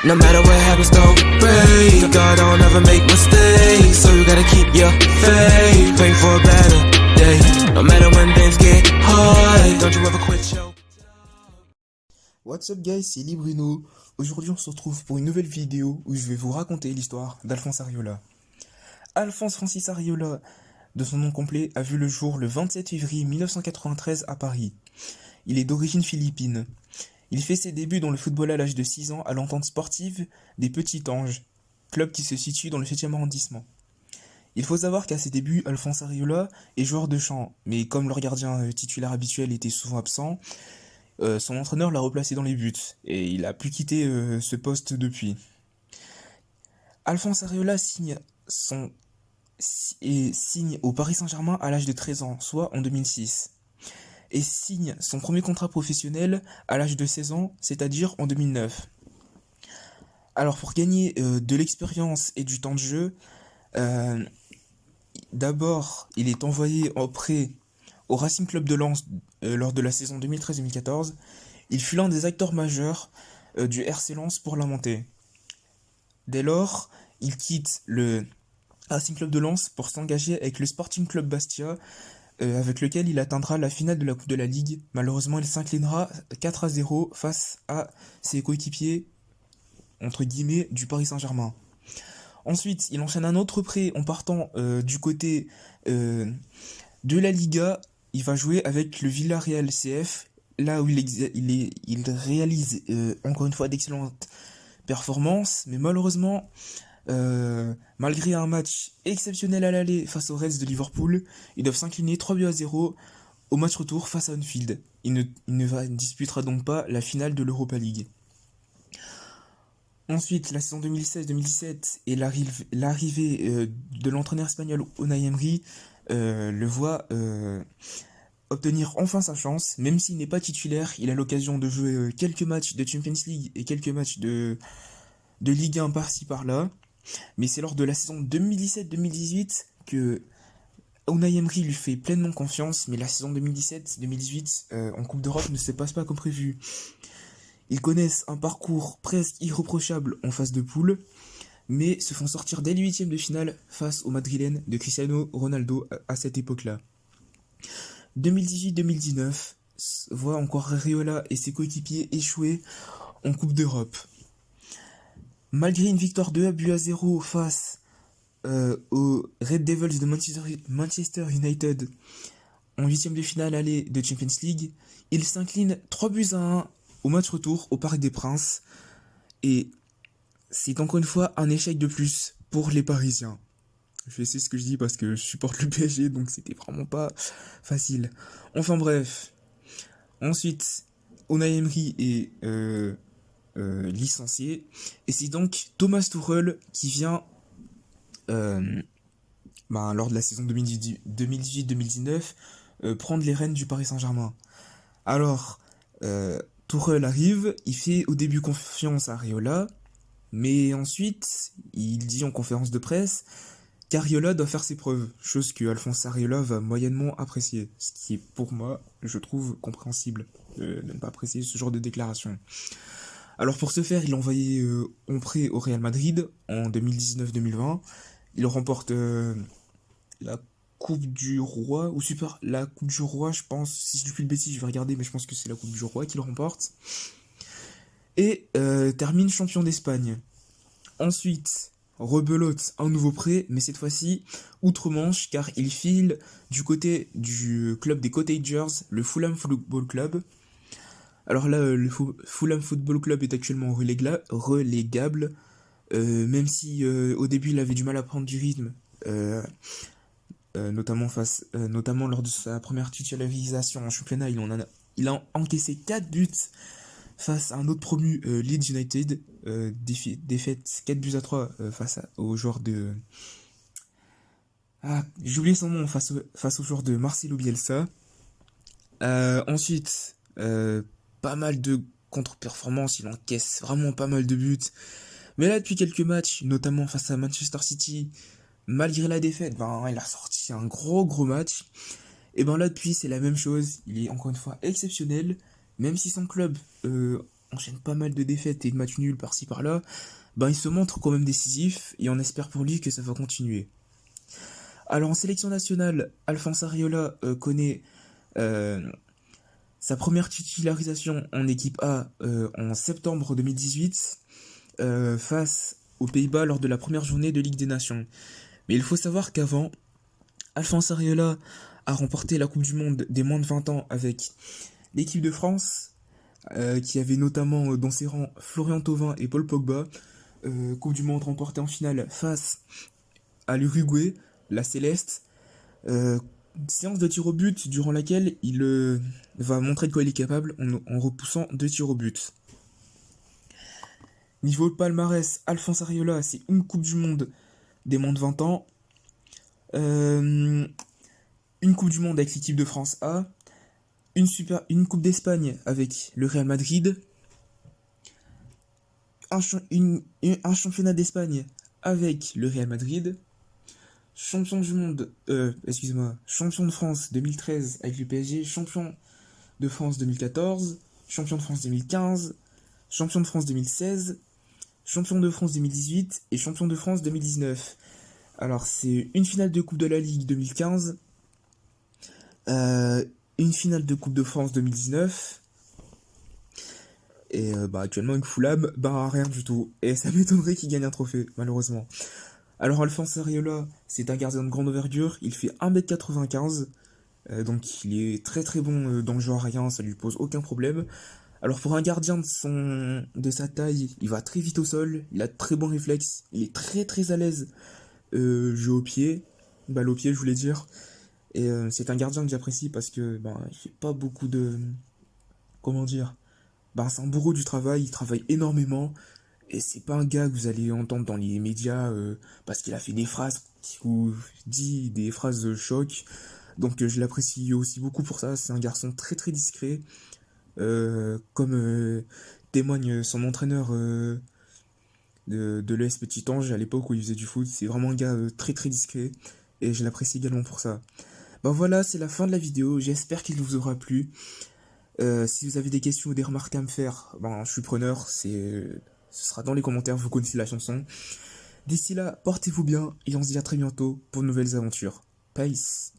No matter what happens, don't break. God don't ever make mistakes, so you gotta keep your faith. Pray for a better day. No matter when things get hard, don't you ever quit your... What's up guys, c'est Lee Bruno. Aujourd'hui on se retrouve pour une nouvelle vidéo où je vais vous raconter l'histoire d'Alphonse Areola. Alphonse Francis Areola, de son nom complet, a vu le jour le 27 février 1993 à Paris. Il est d'origine philippine. Il fait ses débuts dans le football à l'âge de 6 ans à l'entente sportive des Petits Anges, club qui se situe dans le 7e arrondissement. Il faut savoir qu'à ses débuts, Alphonse Areola est joueur de champ, mais comme leur gardien titulaire habituel était souvent absent, son entraîneur l'a replacé dans les buts, et il a pu quitter ce poste depuis. Alphonse Areola signe au Paris Saint-Germain à l'âge de 13 ans, soit en 2006. Et signe son premier contrat professionnel à l'âge de 16 ans, c'est-à-dire en 2009. Alors pour gagner de l'expérience et du temps de jeu, d'abord il est envoyé en prêt au Racing Club de Lens lors de la saison 2013-2014. Il fut l'un des acteurs majeurs du RC Lens pour la montée. Dès lors, il quitte le Racing Club de Lens pour s'engager avec le Sporting Club Bastia, avec lequel il atteindra la finale de la Coupe de la Ligue. Malheureusement, il s'inclinera 4-0 face à ses coéquipiers, entre guillemets, du Paris Saint-Germain. Ensuite, il enchaîne un autre prêt en partant du côté de la Liga. Il va jouer avec le Villarreal CF, là où il réalise encore une fois d'excellentes performances, mais malheureusement, malgré un match exceptionnel à l'aller face aux Reds de Liverpool, ils doivent s'incliner 3-0 au match retour face à Anfield. Il ne disputera donc pas la finale de l'Europa League. Ensuite, la saison 2016-2017 et l'arrivée de l'entraîneur espagnol Unai Emery le voit obtenir enfin sa chance. Même s'il n'est pas titulaire, il a l'occasion de jouer quelques matchs de Champions League et quelques matchs de Ligue 1 par-ci par-là. Mais c'est lors de la saison 2017-2018 que Unai Emery lui fait pleinement confiance, mais la saison 2017-2018 en Coupe d'Europe ne se passe pas comme prévu. Ils connaissent un parcours presque irréprochable en phase de poule, mais se font sortir dès les huitièmes de finale face aux Madrilènes de Cristiano Ronaldo à cette époque-là. 2018-2019 voit encore Areola et ses coéquipiers échouer en Coupe d'Europe. Malgré une victoire 2-0 face aux Red Devils de Manchester United en huitième de finale aller de Champions League, il s'incline 3-1 au match retour au Parc des Princes, et c'est encore une fois un échec de plus pour les Parisiens. Je sais ce que je dis parce que je supporte le PSG, donc c'était vraiment pas facile. Enfin bref. Ensuite, Unai Emery est licencié, et c'est donc Thomas Tuchel qui vient lors de la saison 2018-2019 prendre les rênes du Paris Saint-Germain. Alors Tuchel arrive, il fait au début confiance à Areola, mais ensuite il dit en conférence de presse qu'Areola doit faire ses preuves, chose que Alphonse Areola va moyennement apprécier, ce qui est pour moi, je trouve, compréhensible de ne pas apprécier ce genre de déclaration. Alors pour ce faire, il est envoyé en prêt au Real Madrid en 2019-2020. Il remporte la Coupe du Roi, ou la Coupe du Roi, je pense. Si je dis plus de bêtises, je vais regarder, mais je pense que c'est la Coupe du Roi qu'il remporte. Et termine champion d'Espagne. Ensuite, rebelote un nouveau prêt, mais cette fois-ci outre-Manche, car il file du côté du club des Cottagers, le Fulham Football Club. Alors là, le Fulham Football Club est actuellement relégable, même si au début il avait du mal à prendre du rythme, notamment lors de sa première titularisation en championnat, il a encaissé 4 buts face à un autre promu, Leeds United, défaite 4-3 face au joueur de... j'ai oublié son nom, face au joueur de Marcelo Bielsa. Ensuite, pas mal de contre-performances, il encaisse vraiment pas mal de buts. Mais là, depuis quelques matchs, notamment face à Manchester City, malgré la défaite, il a sorti un gros match. Et là, depuis, c'est la même chose. Il est encore une fois exceptionnel, même si son club enchaîne pas mal de défaites et de matchs nuls par-ci par-là, ben il se montre quand même décisif et on espère pour lui que ça va continuer. Alors en sélection nationale, Alphonse Areola connaît sa première titularisation en équipe A en septembre 2018 face aux Pays-Bas lors de la première journée de Ligue des Nations. Mais il faut savoir qu'avant, Alphonse Areola a remporté la Coupe du Monde des moins de 20 ans avec l'équipe de France, qui avait notamment dans ses rangs Florian Thauvin et Paul Pogba. Coupe du Monde remportée en finale face à l'Uruguay, la Céleste. Séance de tir au but durant laquelle il va montrer de quoi il est capable en repoussant 2 tirs au but. Niveau palmarès, Alphonse Areola, c'est une Coupe du Monde des moins de 20 ans, une Coupe du Monde avec l'équipe de France A, une Coupe d'Espagne avec le Real Madrid, un championnat d'Espagne avec le Real Madrid, champion du monde, champion de France 2013 avec le PSG, champion de France 2014, champion de France 2015, champion de France 2016, champion de France 2018 et champion de France 2019. Alors c'est une finale de Coupe de la Ligue 2015, une finale de Coupe de France 2019, et actuellement avec Fulham, rien du tout. Et ça m'étonnerait qu'il gagne un trophée, malheureusement. Alors Alphonse Areola, c'est un gardien de grande envergure, il fait 1m95, donc il est très très bon dans le jeu aérien, ça lui pose aucun problème. Alors pour un gardien de sa taille, il va très vite au sol, il a de très bons réflexes, il est très très à l'aise jeu au pied, balle au pied je voulais dire. Et c'est un gardien que j'apprécie parce que il fait pas beaucoup de... Comment dire, c'est un bourreau du travail, il travaille énormément. Et c'est pas un gars que vous allez entendre dans les médias parce qu'il a fait des phrases ou dit des phrases de choc. Donc je l'apprécie aussi beaucoup pour ça. C'est un garçon très très discret. Comme témoigne son entraîneur de l'ES Petit Ange à l'époque où il faisait du foot. C'est vraiment un gars très très discret. Et je l'apprécie également pour ça. Voilà, c'est la fin de la vidéo. J'espère qu'il vous aura plu. Si vous avez des questions ou des remarques à me faire, je suis preneur. Ce sera dans les commentaires, vous connaissez la chanson. D'ici là, portez-vous bien et on se dit à très bientôt pour de nouvelles aventures. Peace.